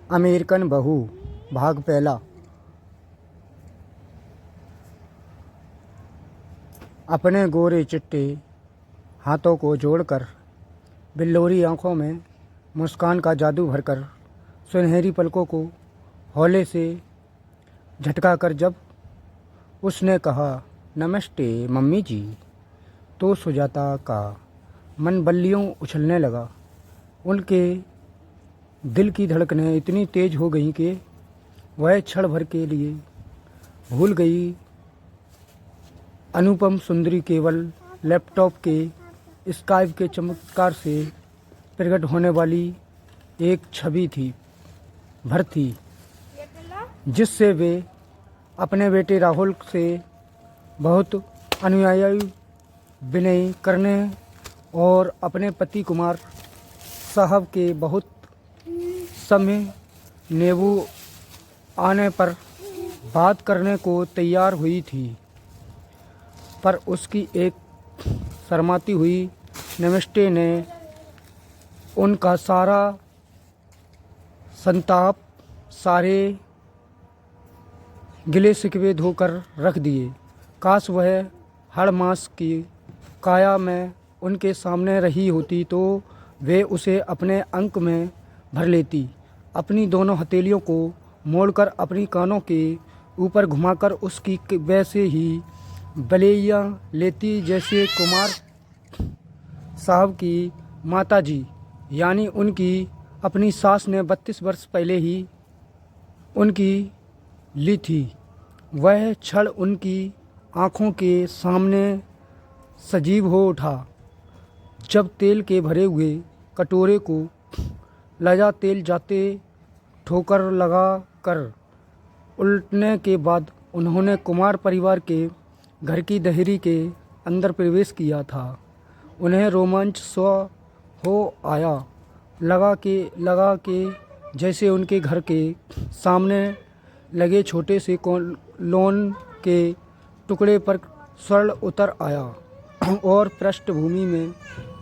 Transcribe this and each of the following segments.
American बहू भाग पहला। अपने गोरे चिट्टे हाथों को जोड़कर, बिल्लोरी आंखों में मुस्कान का जादू भरकर, सुनहरी पलकों को हौले से झटका कर जब उसने कहा, नमस्ते मम्मी जी, तो सुजाता का मन बल्लियों उछलने लगा। उनके दिल की धड़कनें इतनी तेज हो गईं कि वह क्षण भर के लिए भूल गई अनुपम सुंदरी केवल लैपटॉप के स्काइप के चमत्कार से प्रकट होने वाली एक छवि थी जिससे वे अपने बेटे राहुल से बहुत अनुयायी विनय करने और अपने पति कुमार साहब के बहुत समय नेबू आने पर बात करने को तैयार हुई थी, पर उसकी एक शर्माती हुई नमस्ते ने उनका सारा संताप, सारे गिले शिकवे धोकर रख दिए। काश वह हर मास की काया में उनके सामने रही होती तो वे उसे अपने अंक में भर लेती, अपनी दोनों हथेलियों को मोड़कर अपनी कानों के ऊपर घुमाकर उसकी वैसे ही बलैया लेती जैसे कुमार साहब की माताजी यानी उनकी अपनी सास ने 32 वर्ष पहले ही उनकी ली थी। वह क्षण उनकी आँखों के सामने सजीव हो उठा जब तेल के भरे हुए कटोरे को लजा तेल जाते ठोकर लगा कर उल्टने के बाद उन्होंने कुमार परिवार के घर की दहरी के अंदर प्रवेश किया था। उन्हें रोमांच स्व हो आया, लगा के जैसे उनके घर के सामने लगे छोटे से लॉन के टुकड़े पर स्वर्ण उतर आया और पृष्ठभूमि में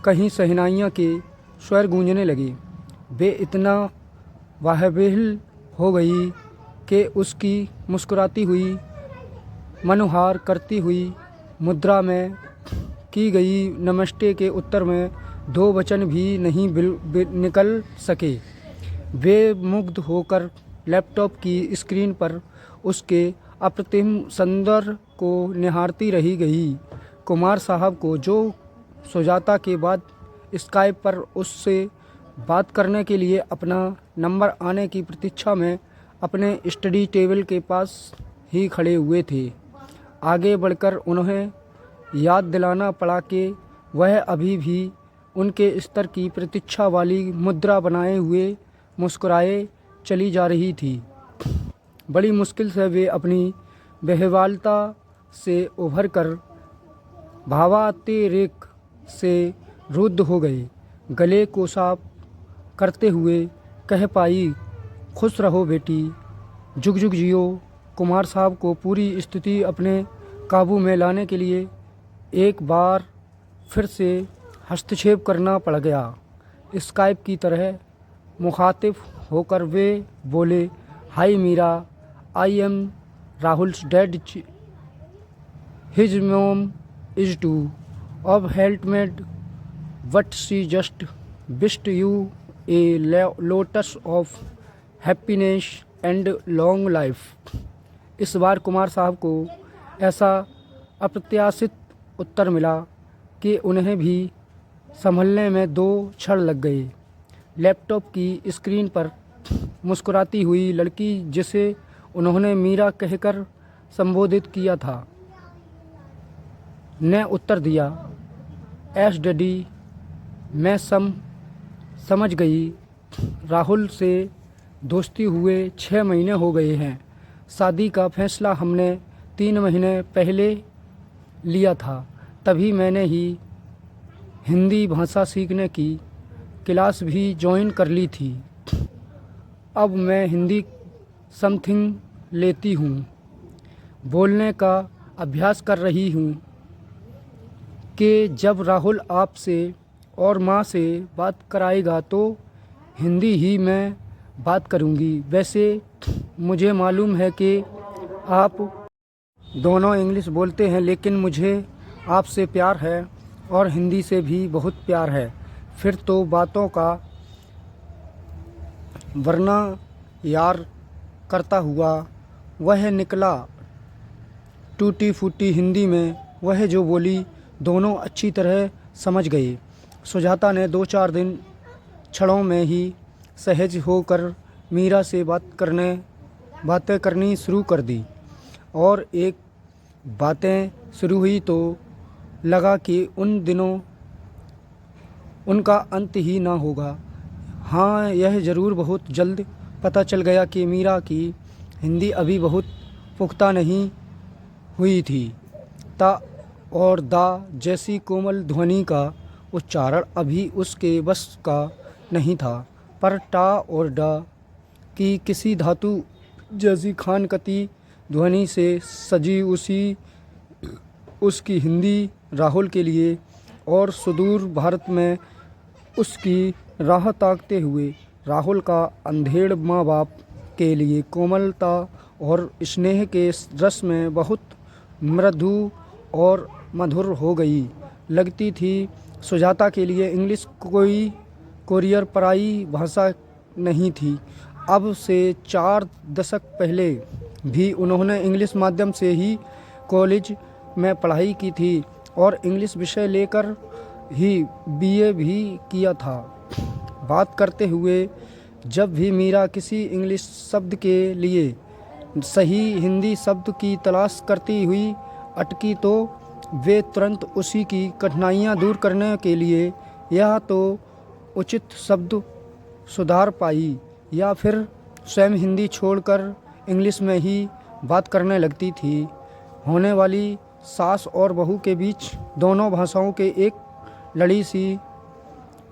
कहीं शहनाइयों के स्वर गूंजने लगे। वे इतना वाहविल हो गई कि उसकी मुस्कुराती हुई, मनोहार करती हुई मुद्रा में की गई नमस्ते के उत्तर में दो वचन भी नहीं निकल सके। वे मुग्ध होकर लैपटॉप की स्क्रीन पर उसके अप्रतिम सौंदर्य को निहारती रही गई। कुमार साहब को जो सुजाता के बाद स्काइप पर उससे बात करने के लिए अपना नंबर आने की प्रतीक्षा में अपने स्टडी टेबल के पास ही खड़े हुए थे, आगे बढ़कर उन्हें याद दिलाना पड़ा कि वह अभी भी उनके स्तर की प्रतीक्षा वाली मुद्रा बनाए हुए मुस्कुराए चली जा रही थी। बड़ी मुश्किल से वे अपनी बेहवालता से उभरकर भावातिरेक से रुद्ध हो गए। गले को साफ करते हुए कह पाई, खुश रहो बेटी, जुग जुग जियो। कुमार साहब को पूरी स्थिति अपने काबू में लाने के लिए एक बार फिर से हस्तक्षेप करना पड़ गया। स्काइप की तरह मुखातिब होकर वे बोले, hi Meera, I am Rahul's dad, his mom is to of health made but she just wished you a lotus of happiness and long life. इस बार कुमार साहब को ऐसा अप्रत्याशित उत्तर मिला कि उन्हें भी संभलने में दो क्षण लग गए। लैपटॉप की स्क्रीन पर मुस्कुराती हुई लड़की, जिसे उन्होंने मीरा कहकर संबोधित किया था, ने उत्तर दिया, एस डैडी, मैं समझ गई। राहुल से दोस्ती हुए 6 महीने हो गए हैं। शादी का फैसला हमने 3 महीने पहले लिया था। तभी मैंने ही हिंदी भाषा सीखने की क्लास भी ज्वाइन कर ली थी। अब मैं हिंदी समथिंग लेती हूँ, बोलने का अभ्यास कर रही हूँ कि जब राहुल आपसे और माँ से बात कराएगा तो हिंदी ही में बात करूंगी। वैसे मुझे मालूम है कि आप दोनों इंग्लिश बोलते हैं, लेकिन मुझे आपसे प्यार है और हिंदी से भी बहुत प्यार है। फिर तो बातों का वरना यार करता हुआ वह निकला टूटी फूटी हिंदी में। वह जो बोली दोनों अच्छी तरह समझ गए। सुजाता ने 2-4 दिन क्षणों में ही सहज होकर मीरा से बातें करनी शुरू कर दी, और एक बातें शुरू हुई तो लगा कि उन दिनों उनका अंत ही ना होगा। हाँ, यह ज़रूर बहुत जल्द पता चल गया कि मीरा की हिंदी अभी बहुत पुख्ता नहीं हुई थी। ता और दा जैसी कोमल ध्वनि का उच्चारण अभी उसके बस का नहीं था, पर टा और डा की किसी धातु जैसी खानकती ध्वनि से सजी उसकी हिंदी राहुल के लिए और सुदूर भारत में उसकी राह ताकते हुए राहुल का अंधेड़ माँ बाप के लिए कोमलता और स्नेह के रस में बहुत मृदु और मधुर हो गई लगती थी। सुजाता के लिए इंग्लिश कोई कोरियर पराई भाषा नहीं थी। अब से 4 दशक पहले भी उन्होंने इंग्लिश माध्यम से ही कॉलेज में पढ़ाई की थी और इंग्लिश विषय लेकर ही बीए भी किया था। बात करते हुए जब भी मीरा किसी इंग्लिश शब्द के लिए सही हिंदी शब्द की तलाश करती हुई अटकी तो वे तुरंत उसी की कठिनाइयां दूर करने के लिए या तो उचित शब्द सुधार पाई या फिर स्वयं हिंदी छोड़कर इंग्लिश में ही बात करने लगती थी। होने वाली सास और बहू के बीच दोनों भाषाओं के एक लड़ी सी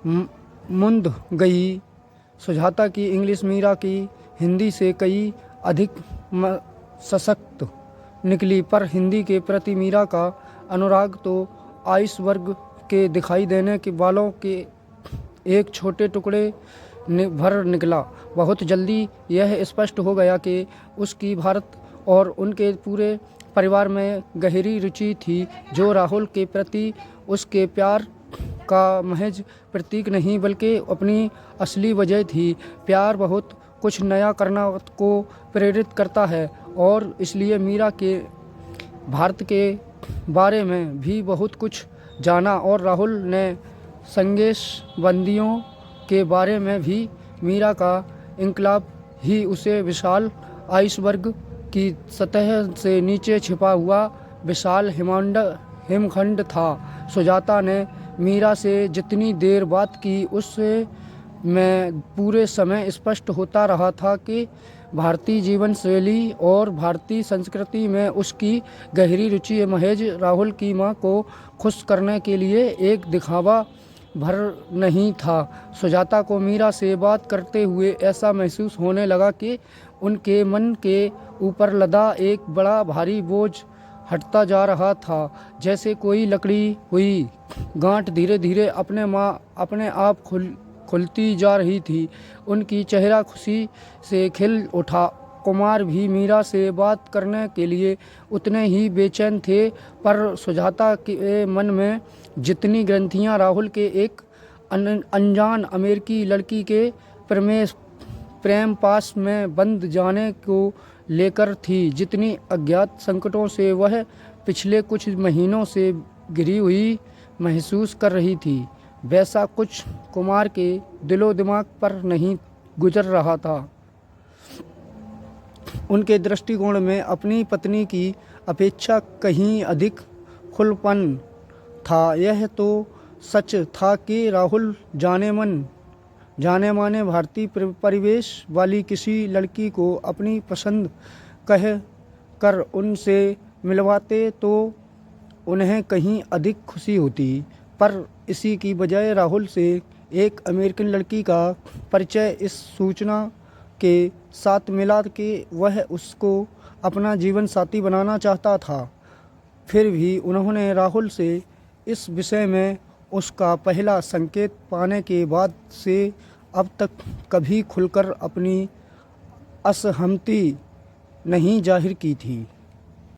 मुंद गई। सुजाता की इंग्लिश मीरा की हिंदी से कई अधिक सशक्त निकली, पर हिंदी के प्रति मीरा का अनुराग तो आइसबर्ग के दिखाई देने के बालों के एक छोटे टुकड़े भर निकला। बहुत जल्दी यह स्पष्ट हो गया कि उसकी भारत और उनके पूरे परिवार में गहरी रुचि थी, जो राहुल के प्रति उसके प्यार का महज प्रतीक नहीं बल्कि अपनी असली वजह थी। प्यार बहुत कुछ नया करना को प्रेरित करता है और इसलिए मीरा के भारत के बारे में भी बहुत कुछ जाना, और राहुल ने संदेश बंदियों के बारे में भी। मीरा का इनकलाब ही उसे विशाल आइसबर्ग की सतह से नीचे छिपा हुआ विशाल हिमखंड था। सुजाता ने मीरा से जितनी देर बात की उससे में पूरे समय स्पष्ट होता रहा था कि भारतीय जीवन शैली और भारतीय संस्कृति में उसकी गहरी रुचि महज राहुल की मां को खुश करने के लिए एक दिखावा भर नहीं था। सुजाता को मीरा से बात करते हुए ऐसा महसूस होने लगा कि उनके मन के ऊपर लदा एक बड़ा भारी बोझ हटता जा रहा था, जैसे कोई लकड़ी हुई गांठ धीरे धीरे अपने आप खुलती जा रही थी। उनकी चेहरा खुशी से खिल उठा। कुमार भी मीरा से बात करने के लिए उतने ही बेचैन थे, पर सुजाता के मन में जितनी ग्रंथियां राहुल के एक अनजान अमेरिकी लड़की के प्रेम पास में बंद जाने को लेकर थी, जितनी अज्ञात संकटों से वह पिछले कुछ महीनों से घिरी हुई महसूस कर रही थी, वैसा कुछ कुमार के दिलो दिमाग पर नहीं गुजर रहा था। उनके दृष्टिकोण में अपनी पत्नी की अपेक्षा कहीं अधिक खुलपन था। यह तो सच था कि राहुल जाने माने भारतीय परिवेश वाली किसी लड़की को अपनी पसंद कह कर उनसे मिलवाते तो उन्हें कहीं अधिक खुशी होती, पर इसी की बजाय राहुल से एक अमेरिकन लड़की का परिचय इस सूचना के साथ मिला कि वह उसको अपना जीवन साथी बनाना चाहता था। फिर भी उन्होंने राहुल से इस विषय में उसका पहला संकेत पाने के बाद से अब तक कभी खुलकर अपनी असहमति नहीं जाहिर की थी।